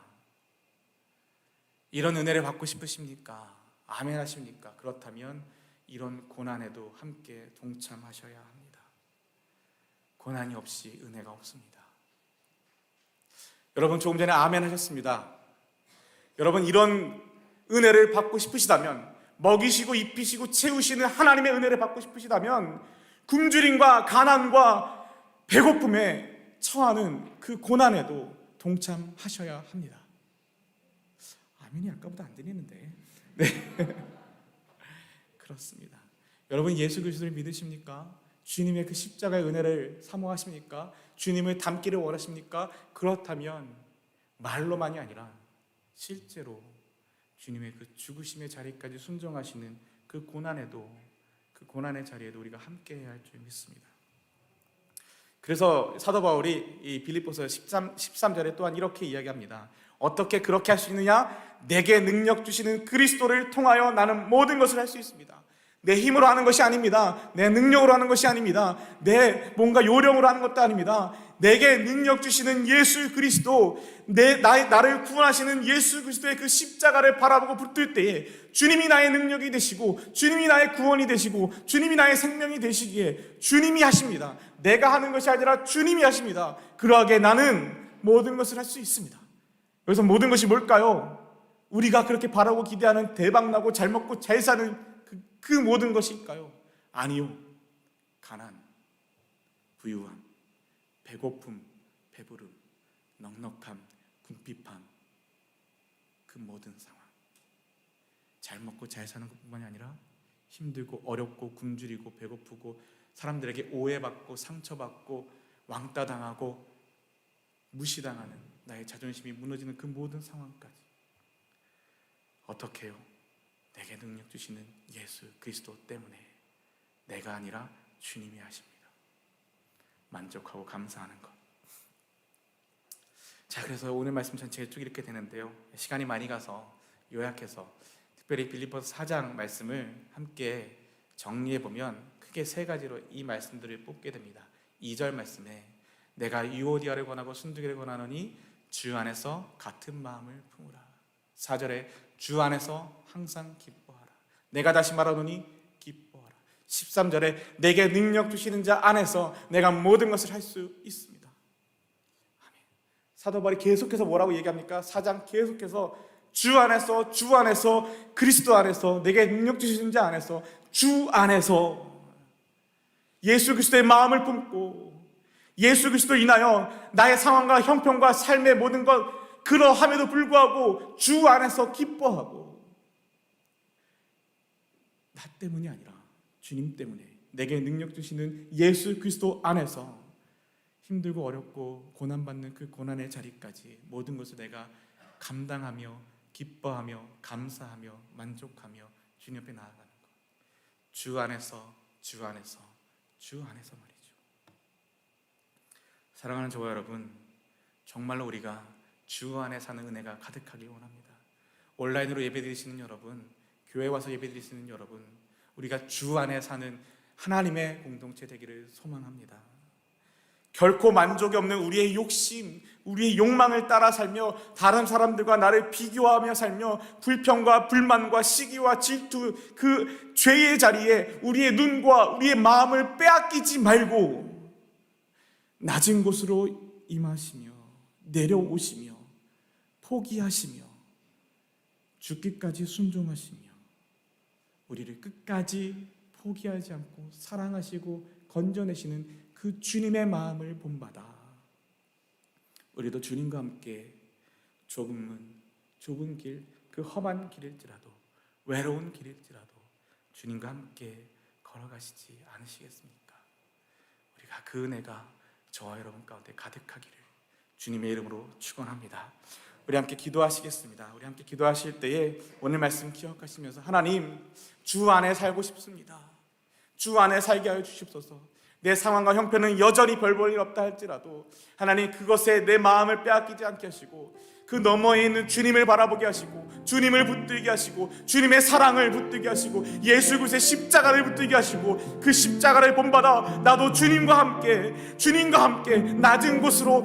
이런 은혜를 받고 싶으십니까? 아멘 하십니까? 그렇다면 이런 고난에도 함께 동참하셔야 합니다. 고난이 없이 은혜가 없습니다. 여러분 조금 전에 아멘 하셨습니다. 여러분 이런 은혜를 받고 싶으시다면, 먹이시고 입히시고 채우시는 하나님의 은혜를 받고 싶으시다면 굶주림과 가난과 배고픔에 처하는 그 고난에도 동참하셔야 합니다. 아멘이 아까보다 안 들리는데. 네. 그렇습니다. 여러분 예수 그리스도를 믿으십니까? 주님의 그 십자가의 은혜를 사모하십니까? 주님을 닮기를 원하십니까? 그렇다면 말로만이 아니라 실제로 주님의 그 죽으심의 자리까지 순종하시는 그 고난에도, 그 고난의 자리에도 우리가 함께해야 할 줄 믿습니다. 그래서 사도 바울이 이 빌립보서 13절에 또한 이렇게 이야기합니다. 어떻게 그렇게 할 수 있느냐? 내게 능력 주시는 그리스도를 통하여 나는 모든 것을 할 수 있습니다. 내 힘으로 하는 것이 아닙니다. 내 능력으로 하는 것이 아닙니다. 내 뭔가 요령으로 하는 것도 아닙니다. 내게 능력 주시는 예수 그리스도, 나를 구원하시는 예수 그리스도의 그 십자가를 바라보고 붙들 때에 주님이 나의 능력이 되시고, 주님이 나의 구원이 되시고, 주님이 나의 생명이 되시기에 주님이 하십니다. 내가 하는 것이 아니라 주님이 하십니다. 그러하게 나는 모든 것을 할 수 있습니다. 여기서 모든 것이 뭘까요? 우리가 그렇게 바라고 기대하는 대박나고 잘 먹고 잘 사는 그 모든 것일까요? 아니요. 가난, 부유함, 배고픔, 배부름, 넉넉함, 궁핍함, 그 모든 상황, 잘 먹고 잘 사는 것뿐만이 아니라 힘들고 어렵고 굶주리고 배고프고 사람들에게 오해받고 상처받고 왕따당하고 무시당하는 나의 자존심이 무너지는 그 모든 상황까지 어떻게 해요? 내게 능력 주시는 예수 그리스도 때문에, 내가 아니라 주님이 하십니다. 만족하고 감사하는 것. 자, 그래서 오늘 말씀 전체가 쭉 이렇게 되는데요, 시간이 많이 가서 요약해서 특별히 빌립보서 4장 말씀을 함께 정리해보면 크게 세 가지로 이 말씀들을 뽑게 됩니다. 2절 말씀에 내가 유오디아를 권하고 순두기를 권하노니 주 안에서 같은 마음을 품으라. 4절에 주 안에서 항상 기뻐하라. 내가 다시 말하노니 기뻐하라. 13절에 내게 능력 주시는 자 안에서 내가 모든 것을 할 수 있습니다. 아멘. 사도 바울이 계속해서 뭐라고 얘기합니까? 4장 계속해서 주 안에서, 주 안에서, 그리스도 안에서, 내게 능력 주시는 자 안에서, 주 안에서 예수 그리스도의 마음을 품고 예수 그리스도로 인하여 나의 상황과 형편과 삶의 모든 것 그러함에도 불구하고 주 안에서 기뻐하고, 나 때문이 아니라 주님 때문에 내게 능력 주시는 예수 그리스도 안에서 힘들고 어렵고 고난받는 그 고난의 자리까지 모든 것을 내가 감당하며 기뻐하며 감사하며 만족하며 주님 앞에 나아가는 것. 주 안에서, 주 안에서, 주 안에서 말이죠. 사랑하는 저와 여러분, 정말로 우리가 주 안에 사는 은혜가 가득하길 원합니다. 온라인으로 예배드리시는 여러분, 교회 와서 예배드리시는 여러분, 우리가 주 안에 사는 하나님의 공동체 되기를 소망합니다. 결코 만족이 없는 우리의 욕심, 우리의 욕망을 따라 살며 다른 사람들과 나를 비교하며 살며 불평과 불만과 시기와 질투, 그 죄의 자리에 우리의 눈과 우리의 마음을 빼앗기지 말고 낮은 곳으로 임하시며 내려오시며 포기하시며 죽기까지 순종하시며 우리를 끝까지 포기하지 않고 사랑하시고 건져내시는 그 주님의 마음을 본받아 우리도 주님과 함께 좁은 길, 그 험한 길일지라도 외로운 길일지라도 주님과 함께 걸어가시지 않으시겠습니까? 우리가 그 은혜가 저와 여러분 가운데 가득하기를 주님의 이름으로 축원합니다. 우리 함께 기도하시겠습니다. 우리 함께 기도하실 때에 오늘 말씀 기억하시면서 하나님, 주 안에 살고 싶습니다. 주 안에 살게 하여 주십소서. 내 상황과 형편은 여전히 별 볼 일 없다 할지라도 하나님, 그것에 내 마음을 빼앗기지 않게 하시고 그 너머에 있는 주님을 바라보게 하시고 주님을 붙들게 하시고 주님의 사랑을 붙들게 하시고 예수 그리스도의 십자가를 붙들게 하시고 그 십자가를 본받아 나도 주님과 함께 낮은 곳으로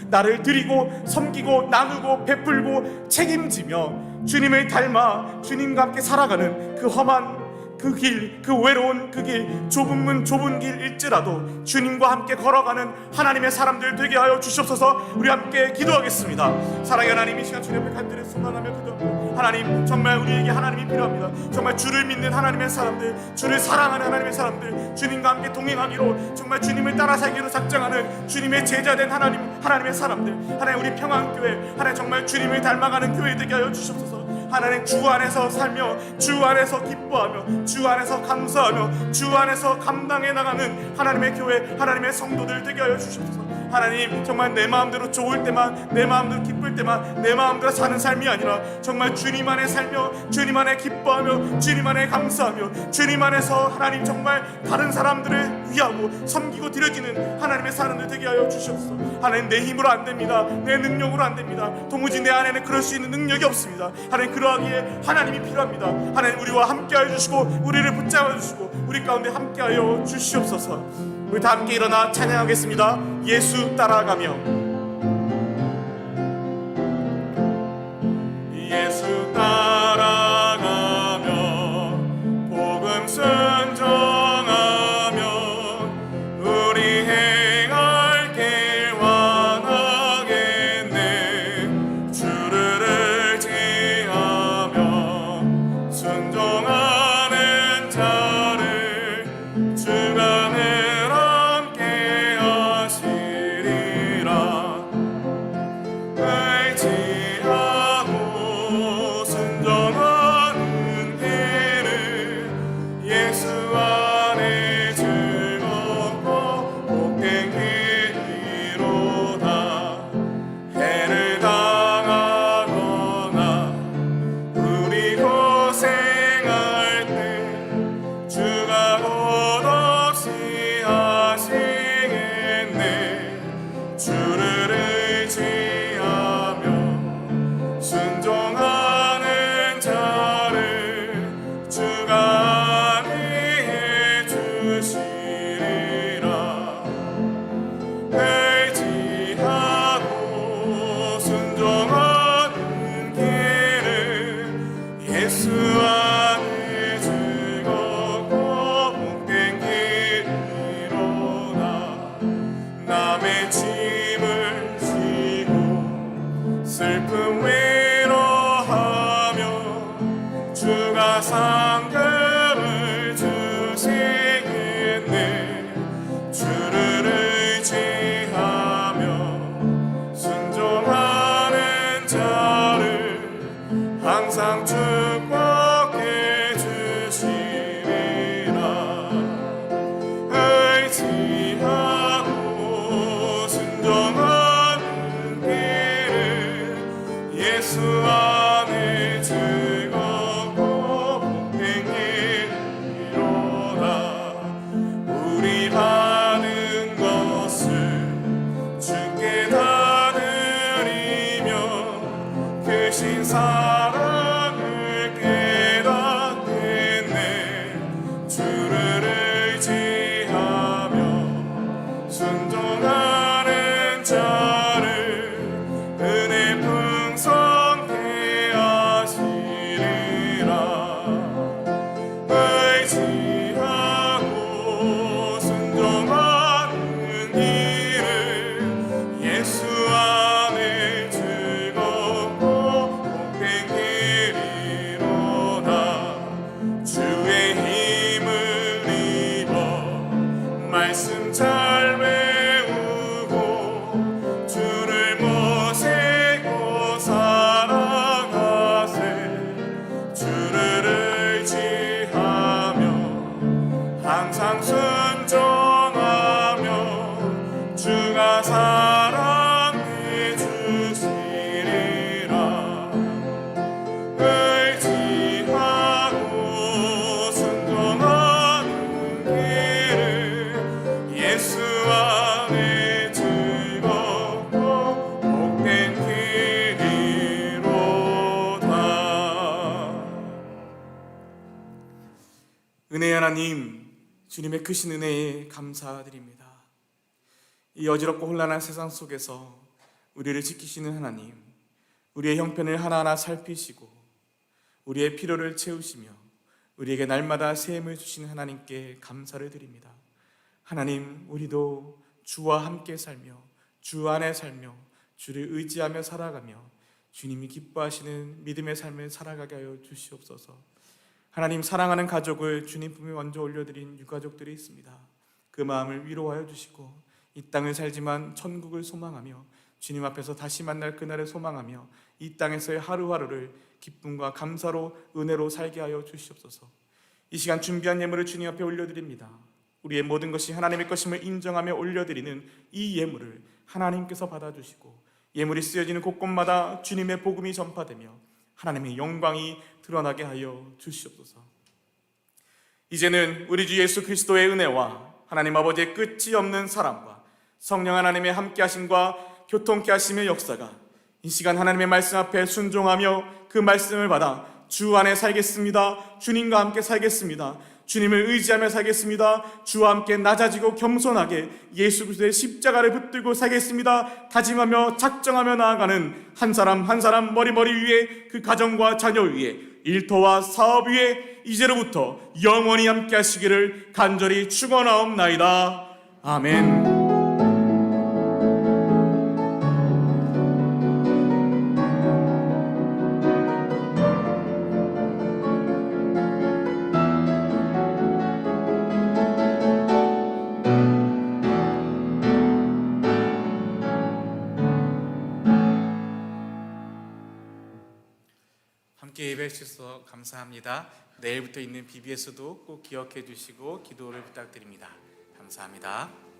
나를 드리고 섬기고 나누고 베풀고 책임지며 주님을 닮아 주님과 함께 살아가는 그 험한 그 길, 그 외로운 그 길, 좁은 문 좁은 길일지라도 주님과 함께 걸어가는 하나님의 사람들 되게 하여 주시옵소서. 우리 함께 기도하겠습니다. 사랑의 하나님, 이 시간 주님 앞에 간절히 순간하며 기도합니다. 하나님, 정말 우리에게 하나님이 필요합니다. 정말 주를 믿는 하나님의 사람들, 주를 사랑하는 하나님의 사람들, 주님과 함께 동행하기로, 정말 주님을 따라 살기로 작정하는 주님의 제자된 하나님의 사람들, 하나님 우리 평안교회, 하나님 정말 주님을 닮아가는 교회 되게 하여 주시옵소서. 하나님 주 안에서 살며, 주 안에서 기뻐하며, 주 안에서 감사하며, 주 안에서 감당해 나가는 하나님의 교회, 하나님의 성도들 되게 하여 주시옵소서. 하나님, 정말 내 마음대로 좋을 때만, 내 마음대로 기쁠 때만, 내 마음대로 사는 삶이 아니라 정말 주님 안에 살며, 주님 안에 기뻐하며, 주님 안에 감사하며, 주님 안에서 하나님 정말 다른 사람들을 위하고 섬기고 드려지는 하나님의 사람들 되게 하여 주시옵소서. 하나님, 내 힘으로 안 됩니다. 내 능력으로 안 됩니다. 도무지 내 안에는 그럴 수 있는 능력이 없습니다. 하나님, 그러하기에 하나님이 필요합니다. 하나님, 우리와 함께하여 주시고 우리를 붙잡아 주시고 우리 가운데 함께하여 주시옵소서. 우리 다 함께 일어나 찬양하겠습니다. 예수 따라가며, 예수 따라가며 복음 순종하며 우리 행할 길 완하겠네. 주를 의지하며 순종하는 자를 주가 늘 함께 하시리라. 의지하고 순종하는 길을 예수 안에 즐겁고 복된 길이로다. 해를 당하거나 우리 고생할 때 주가 곧 없이 하시겠네. 주를 의지하며 순종하는 자를 주가 안위해 주시리라. 의지하고 순종하는 길을 예수 안에 즐겁고 복된 길이로다. 남의 짐을 지고 슬픔 위로하며 주가 상급을 주시겠네. 주를 의지하며 순종하는 자를 항상 축복해 주시리라. 의지하고 순종하는 길을 예수 안에 즐겁고 복된 길이로다. 우리 받은 것을 주께 다 드리며 크신 사랑을 깨닫겠네. 주를 의지하며 순종하는 자를 은혜 풍성케 하시리라. 의지하고 순종하는 길을 예수 안에 즐겁고 복된 길이로다. 주의 힘을 입어 말씀 잘 외우고 주를 모시고 살아가세. 주를 의지하며 항상 순종하며 주가 사랑해 주시리라. 의지하고 순종하는 길을 예수 안에 즐겁고 복된 길이로다. 은혜의 하나님, 주님의 크신 은혜에 감사드립니다. 이 어지럽고 혼란한 세상 속에서 우리를 지키시는 하나님, 우리의 형편을 하나하나 살피시고 우리의 필요를 채우시며 우리에게 날마다 새 힘을 주시는 하나님께 감사를 드립니다. 하나님, 우리도 주와 함께 살며 주 안에 살며 주를 의지하며 살아가며 주님이 기뻐하시는 믿음의 삶을 살아가게 하여 주시옵소서. 하나님, 사랑하는 가족을 주님 품에 얹어 올려드린 유가족들이 있습니다. 그 마음을 위로하여 주시고 이 땅을 살지만 천국을 소망하며 주님 앞에서 다시 만날 그날을 소망하며 이 땅에서의 하루하루를 기쁨과 감사로 은혜로 살게 하여 주시옵소서. 이 시간 준비한 예물을 주님 앞에 올려드립니다. 우리의 모든 것이 하나님의 것임을 인정하며 올려드리는 이 예물을 하나님께서 받아주시고 예물이 쓰여지는 곳곳마다 주님의 복음이 전파되며 하나님의 영광이 드러나게 하여 주시옵소서. 이제는 우리 주 예수 그리스도의 은혜와 하나님 아버지의 끝이 없는 사랑과 성령 하나님의 함께하심과 교통케 하심의 역사가 이 시간 하나님의 말씀 앞에 순종하며 그 말씀을 받아 주 안에 살겠습니다, 주님과 함께 살겠습니다, 주님을 의지하며 살겠습니다, 주와 함께 낮아지고 겸손하게 예수 그리스도의 십자가를 붙들고 살겠습니다 다짐하며 작정하며 나아가는 한 사람 한 사람 머리 위에 그 가정과 자녀 위에 일터와 사업 위에 이제로부터 영원히 함께 하시기를 간절히 축원하옵나이다. 아멘. 함께 예배해 주셔서 감사합니다. 내일부터 있는 BBS도 꼭 기억해 주시고 기도를 부탁드립니다. 감사합니다.